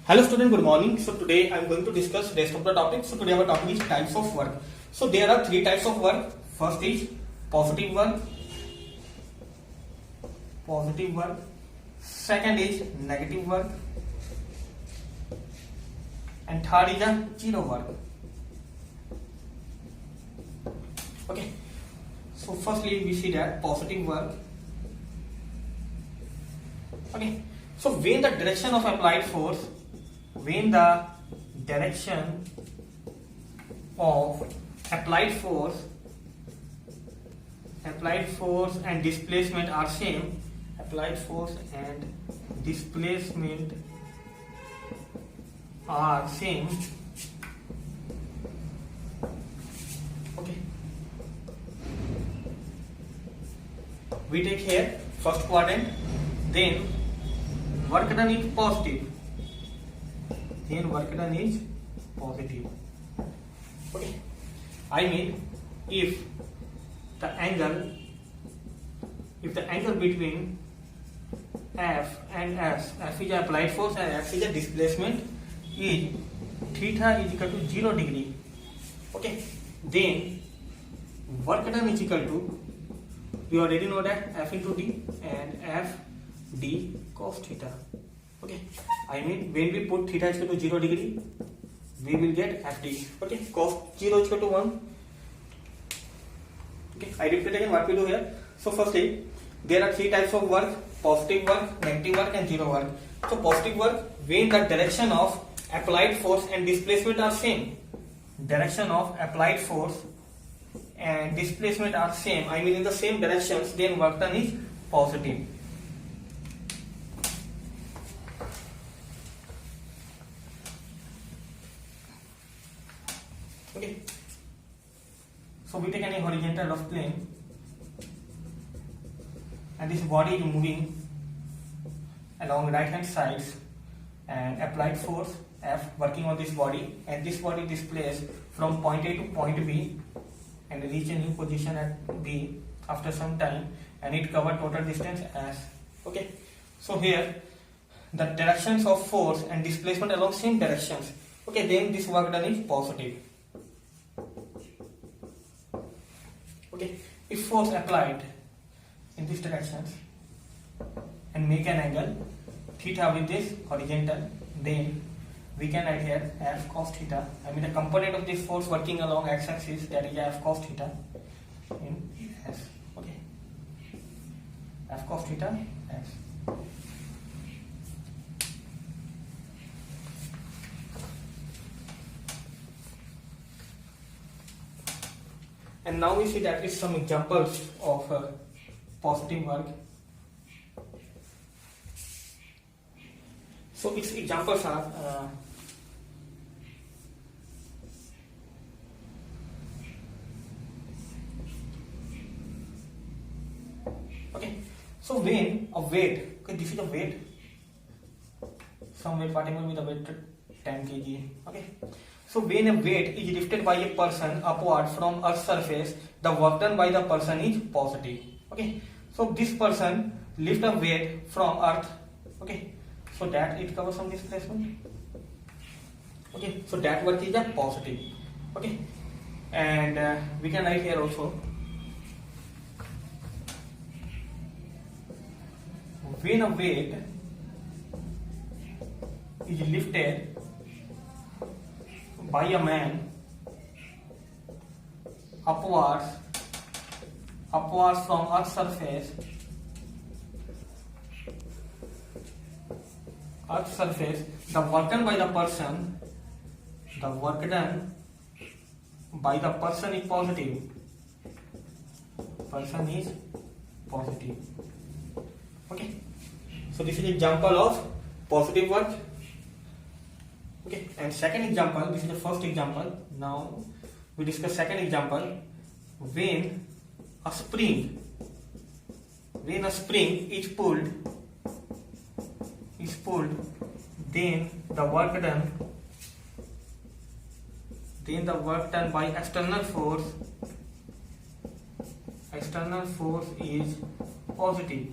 Hello student, good morning. So today I am going to discuss rest of the topic. So today our topic is types of work. So there are three types of work. First is positive work. Second is negative work. And third is a zero work. Okay. So firstly we see that positive work. Okay. So when the direction of applied force and displacement are same. Applied force and displacement are same. Okay. We take here first quadrant. Then work done is positive. Okay. I mean, if the angle between F and S, F is applied force and F is a displacement, is theta is equal to 0 degree. Okay. Then work done is equal to, we already know that F into D and F D cos theta. Okay, I mean when we put theta is equal to 0 degree, we will get FD. Okay, cos 0 is equal to 1. Okay, I repeat again what we do here. So firstly, there are three types of work: positive work, negative work, and zero work. So positive work, when the direction of applied force and displacement are same. Direction of applied force and displacement are same. I mean in the same directions. Then work done is positive. Okay. So we take any horizontal rough plane, and this body is moving along right hand sides, and applied force F working on this body, and this body displaced from point A to point B and reach a new position at B after some time, and it covered total distance as. Okay. So here the directions of force and displacement along same directions. Okay, then this work done is positive. Okay, if force applied in these directions and make an angle theta with this horizontal, then we can write here F cos theta. I mean the component of this force working along x-axis, that is F cos theta in S. Okay, F cos theta S. And now we see that is some examples of positive work. So its examples are okay. So when a weight, okay, this is a weight, some weight, whatever with a weight 10 kg. Okay. So when a weight is lifted by a person upward from Earth's surface, the work done by the person is positive. Okay. So this person lift a weight from Earth. Okay. So that it covers some displacement. Okay. So that work is a positive. Okay. And we can write here also, when a weight is lifted by a man upwards from Earth's surface, the work done by the person is positive. Person is positive. Okay. So this is example of positive work. Okay, and second example, this is the first example. Now we discuss second example. When a spring is pulled, then the work done by external force is positive.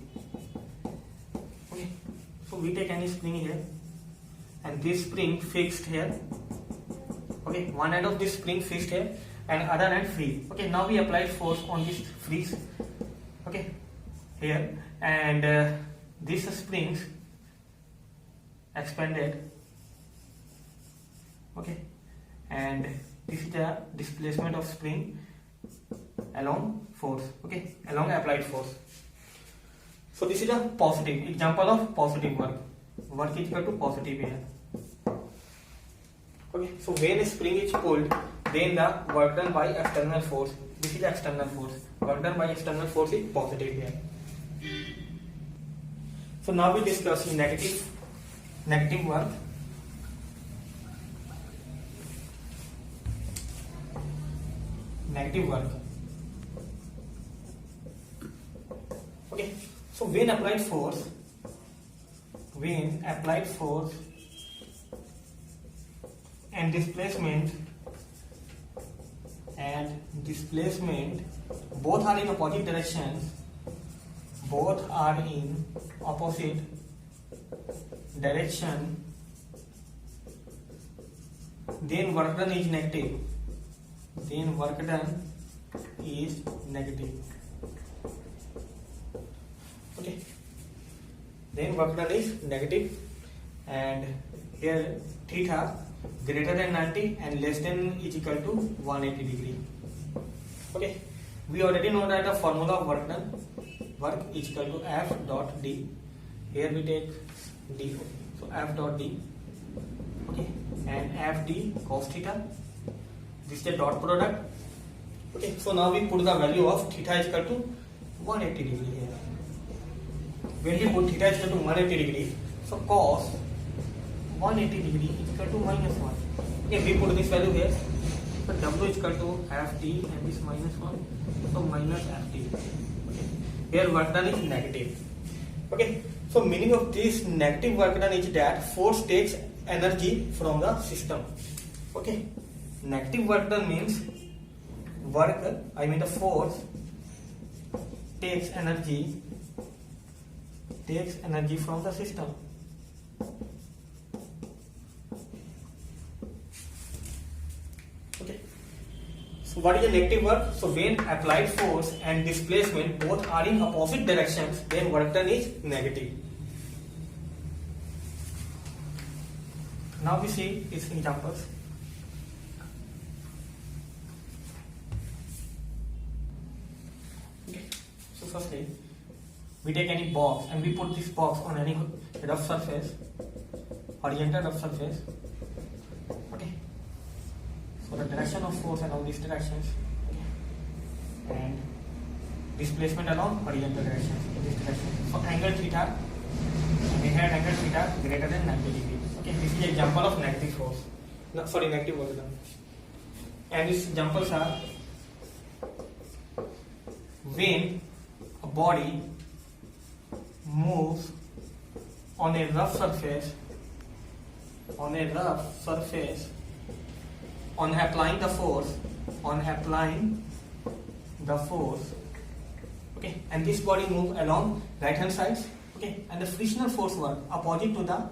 Okay, so we take any spring here, and this spring fixed here. Okay, one end of this spring fixed here and other end free. Okay, now we apply force on this freeze. Okay, here, and these springs expanded. Okay, and this is the displacement of spring along force. Okay, along applied force. So this is a positive example of positive work. Work is equal to positive here. Okay, so when a spring is pulled, then the work done by external force. This is external force. Work done by external force is positive here. So now we discuss negative work. Negative work. Okay, so when applied force and displacement both are in opposite directions, then work done is negative. Okay, then work done is negative, and here theta greater than 90 and less than is equal to 180 degree. Okay, we already know that the formula of work is equal to F dot D. Here we take D, so F dot D. Okay, and FD cos theta. This is the dot product. Okay, so now we put the value of theta is equal to 180 degree here. When we put theta is equal to 180 degree, so cos 180 degree is equal to -1. Okay, we put this value here. So W is equal to FD and this -1, so minus FD. Okay, here work done is negative. Okay, so meaning of this negative work done is that force takes energy from the system. Okay, negative work done means the force takes energy from the system. Okay, so what is the negative work? So when applied force and displacement both are in opposite directions, then work done is negative. Now we see its examples. Okay, so firstly, we take any box and we put this box on any rough surface, horizontal rough surface. Okay, so the direction of force along these directions, okay, and displacement along horizontal directions in this direction. So angle theta, we had angle theta greater than 90 degree. Okay, this is an example of negative force. No, sorry, negative work done. And these examples are when a body moves on a rough surface, on applying the force, okay, and this body move along right hand sides, okay, and the frictional force work opposite to the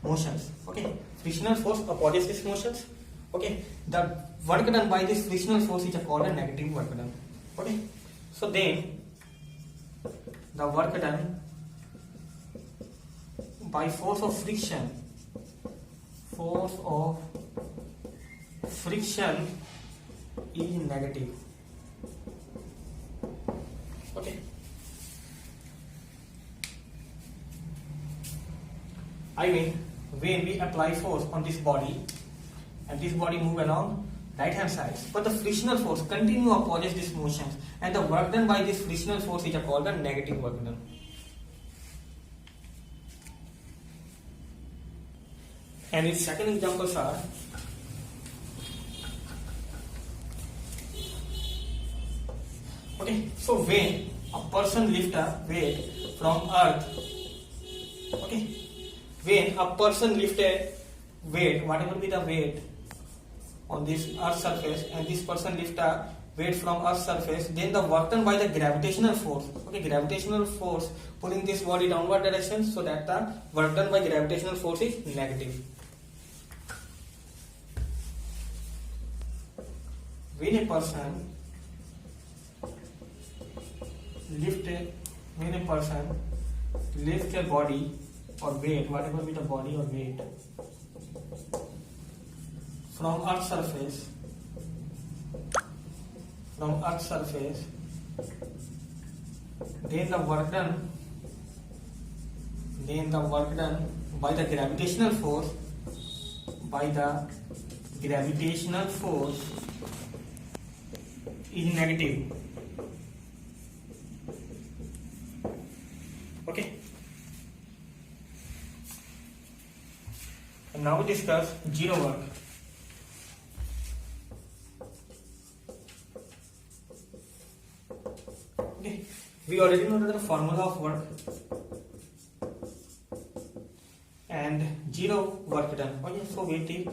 motions. Okay, frictional force opposes these motions. Okay, the work done by this frictional force is called a negative work done. Okay, so then the work done by force of friction is negative. Okay, I mean when we apply force on this body and this body move along right hand side, but the frictional force continue opposes these motions, and the work done by this frictional force is called a negative work done. And its second examples are okay, so when a person lift a weight from earth, okay, when a person lift a weight, whatever be the weight on this earth surface, and this person lift a weight from earth surface, then the work done by the gravitational force, okay, gravitational force pulling this body downward direction, so that the work done by gravitational force is negative. when a person lifts a body or weight, whatever be the body or weight, from Earth's surface, then the work done by the gravitational force is negative. Okay. And now we discuss zero work. Okay. We already know the formula of work and zero work done. Okay. So we take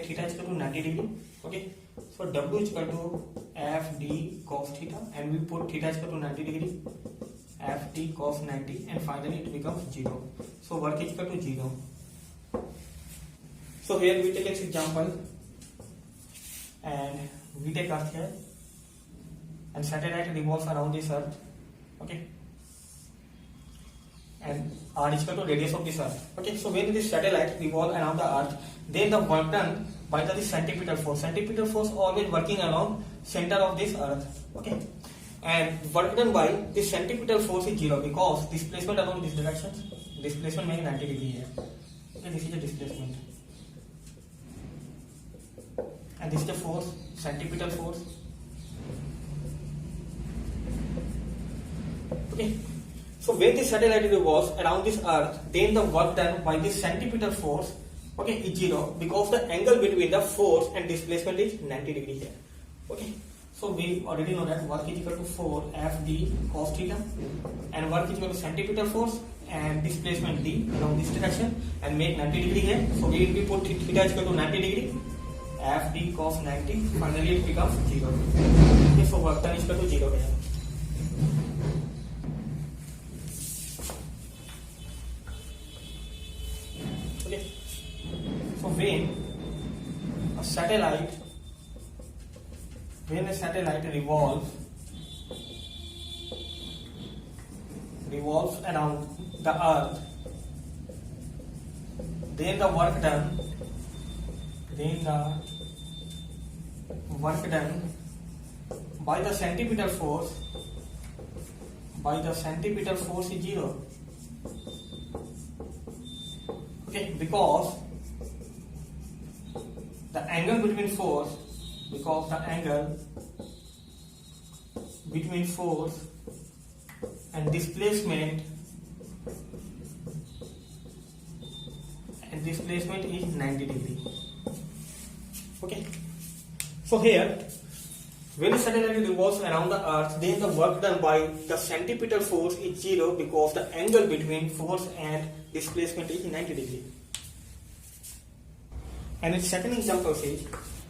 theta is equal to 90 degree. Okay. So W is equal to FD cos theta, and we put theta is equal to 90 degree. FD cos 90, and finally it becomes 0. So work is equal to 0. So here we take an example, and we take Earth here, and satellite revolves around this Earth. Okay, and R is equal to radius of this Earth. Okay, so when this satellite revolves around the Earth, then the work done by the centripetal force always working along center of this Earth. Okay. And work done by this centripetal force is 0 because displacement along this direction, displacement makes 90 degree here. Okay, this is the displacement, and this is the force, centripetal force. Okay, so when this satellite revolves around this Earth, then the work done by this centripetal force, okay, is 0 because the angle between the force and displacement is 90 degree here. Okay. So we already know that work is equal to 4 FD cos theta, and work is equal to centripetal force and displacement D along this direction, and make 90 degree here. So we will put theta is equal to 90 degree, FD cos 90, finally it becomes 0. Okay, so work done is equal to 0 here. Okay, so when a satellite revolves around the Earth, then the work done by the centripetal force is 0. Okay, because the angle between force and displacement is 90 degree. Okay, so here when the satellite revolves around the Earth, then the work done by the centripetal force is 0 because the angle between force and displacement is 90 degree. And its second example says,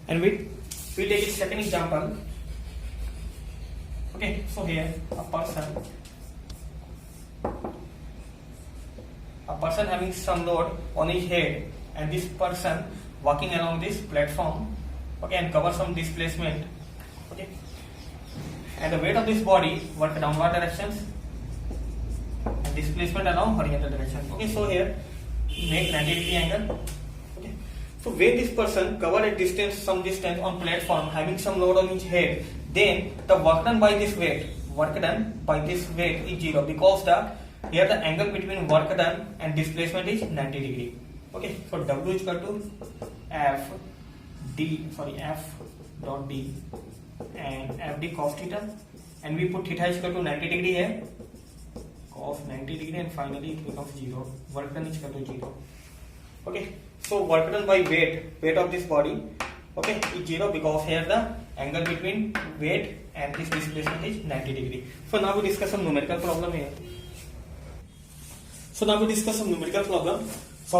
and we take its second example. Okay, so here a person having some load on his head, and this person walking along this platform, okay, and cover some displacement, okay, and the weight of this body work downward directions and displacement along horizontal direction. Okay, so here make 90 degree angle. Okay, so when this person cover some distance on platform having some load on his head, then the work done by this weight is 0 because here the angle between work done and displacement is 90 degree. Okay, so W is equal to F dot D and FD cos theta, and we put theta is equal to 90 degree here, cos 90 degree, and finally it becomes 0. Work done is equal to 0. Okay, so work done by weight of this body, okay, is 0 because here the angle between weight and this displacement is 90 degree. So now we discuss some numerical problem here. So our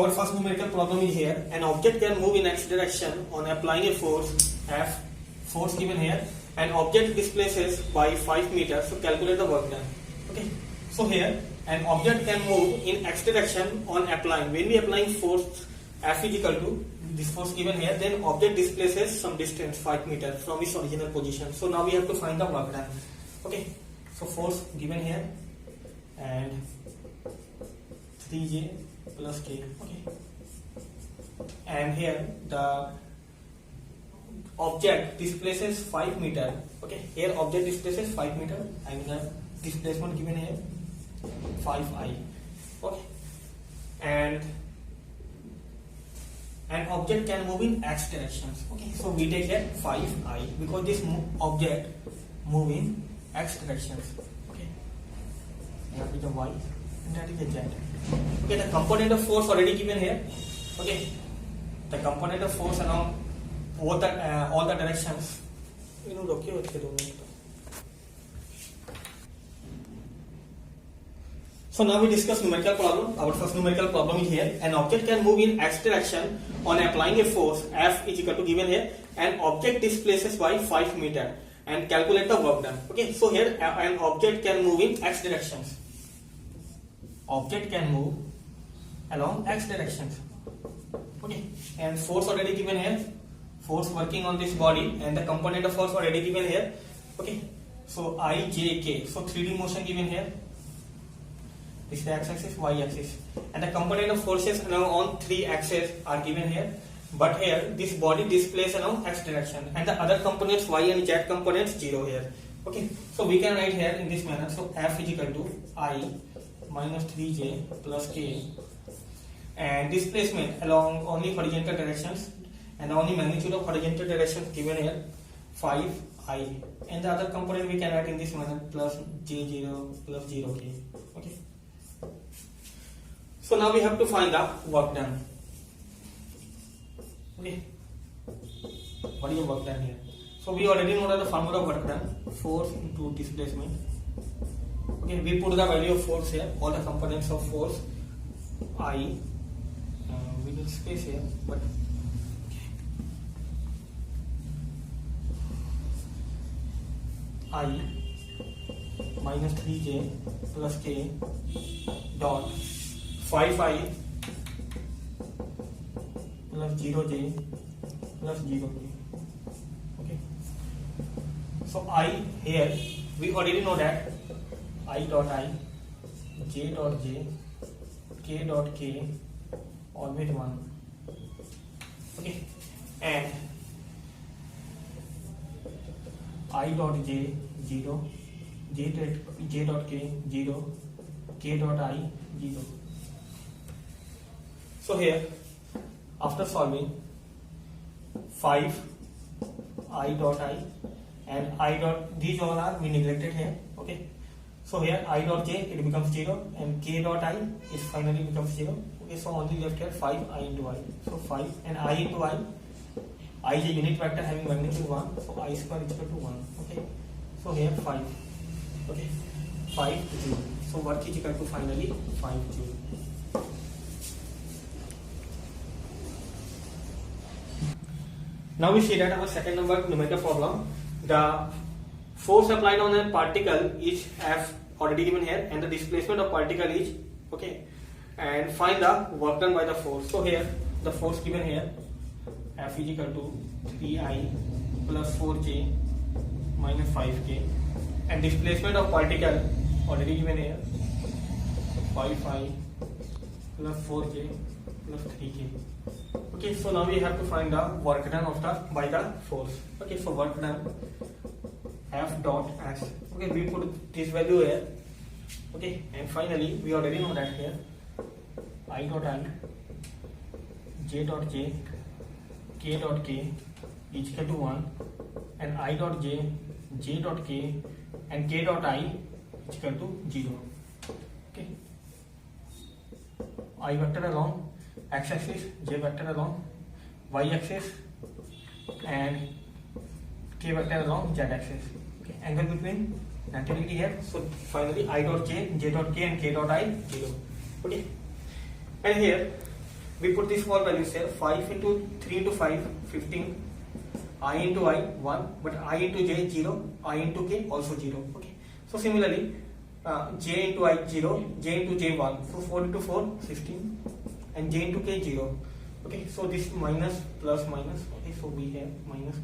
first numerical problem is here. An object can move in x direction on applying a force F, force given here. An object displaces by 5 meters, so calculate the work done. Okay, so here an object can move in x direction on applying. When we applying force F is equal to this force given here, then object displaces some distance 5 meters from its original position. So now we have to find the work done. Okay, so force given here and 3J plus K. Okay, and here the object displaces 5 meter. Okay, here object displaces 5 meter and the displacement given here 5I. Okay, and an object can move in x directions. Okay, so we take here 5I because this object move in x directions. Okay, that is the y and that is the z. Okay, the component of force already given here. Okay, the component of force along all the directions. So now we discuss numerical problem. Our first numerical problem is here. An object can move in x direction on applying a force F is equal to given here. An object displaces by 5 meter and calculate the work done. Okay, so here an object can move in x directions. Object can move along x directions. Okay, and force already given here. Force working on this body and the component of force already given here. Okay, so I, J, K. So 3D motion given here. This is the x-axis, y-axis, and the component of forces now on 3 axes are given here. But here this body displays along x direction, and the other components y and z components 0 here. Okay, so we can write here in this manner. So F is equal to I minus 3J plus K, and displacement along only horizontal directions and the only magnitude of horizontal directions given here 5I, and the other component we can write in this manner plus J0 plus 0K. Okay. So now we have to find the work done. Okay, what is the work done here? So we already know that the formula of work done, force into displacement. Okay, we put the value of force here, all the components of force I. We need space here, but I minus 3J plus K dot 5I plus 0J plus 0K. Okay, so I here we already know that I dot I, J dot J, K dot K always 1. Okay, and I dot J 0, J dot K 0, K dot I 0. So here, after solving 5 I dot I and I dot, these all are we neglected here. Okay, so here I dot J it becomes 0 and K dot I it finally becomes 0. Okay, so only left here 5 I into I. So 5 and I into I is a unit vector having magnitude 1, so I square is equal to 1. Okay, so here 5. Okay, 5 joule. So work is equal to finally 5 joule. Now we see that our second number numerical problem, the force applied on a particle is F already given here and the displacement of particle is okay, and find the work done by the force. So here the force given here F is equal to 3I plus 4J minus 5K, and displacement of particle already given here 5I plus 4J plus 3K. Okay, so now we have to find the work done of by the force. Okay, so work done F dot x. Okay, we put this value here. Okay, and finally we already know that here I dot I, J dot J, K dot K is equal to 1, and I dot J, J dot K, and K dot I is equal to 0. Okay, I vector along x-axis, J vector along y-axis, and K vector along z-axis. Okay, angle between 90 degree here. So finally I dot J, J dot K, and K dot I 0. Okay, and here we put these small values here. 5 into 3 into 5 15, I into I 1, but I into J 0, I into K also 0. Okay, so similarly J into I 0, J into J 1, so 4 into 4 16, and J into K 0. Okay, so this minus plus minus. Okay, so we have minus,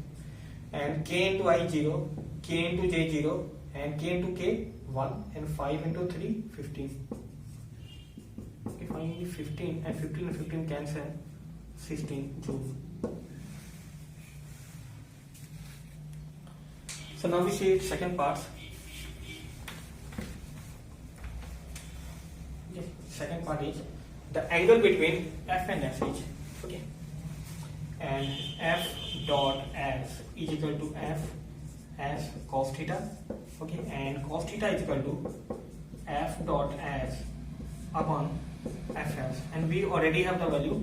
and k into I 0, k into j 0, and k into k 1, and 5 into 3 15. Okay, finally 15, and 15 and 15 cancel, 16 joule. So now we see second part. Okay, second part is the angle between F and S is, okay, and F dot S is equal to F S cos theta, okay, and cos theta is equal to F dot S upon Fs, and we already have the value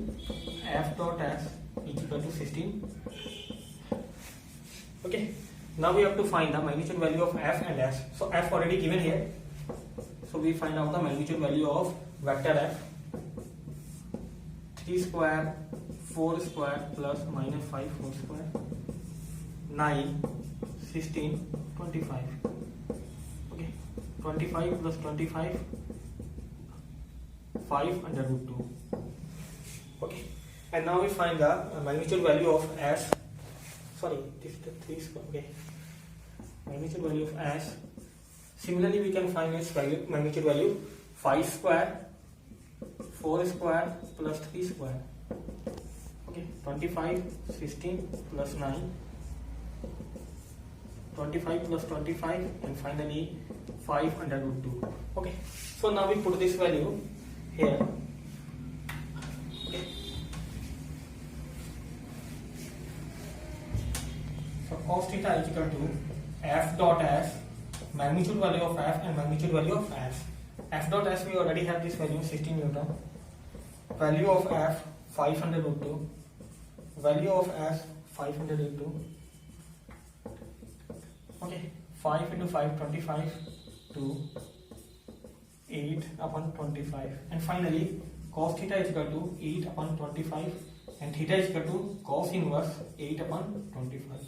F dot S is equal to 16. Okay, now we have to find the magnitude value of F and S. So F already given here, so we find out the magnitude value of vector F. 3 square 4 square plus minus 5 4 square 9 16 25. Okay, 25 plus 25 5 under root 2. Okay, and now we find the magnitude value of S. Sorry, this is the 3 square. Okay, magnitude value of S. Similarly, we can find its value, magnitude value 5 square 4 square plus 3 square. Okay, 25 16 plus 9, 25 plus 25, and finally 5 under root 2. Okay, so now we put this value here. Okay, so cos theta is equal to F dot S, magnitude value of F and magnitude value of S. F dot S we already have this value 16 Newton, value of F 500 root 2, value of S 500 root 2. Okay, 5 into 5 25 to 8 upon 25, and finally cos theta is equal to 8 upon 25, and theta is equal to cos inverse 8 upon 25.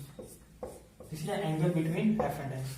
This is the angle between F and S.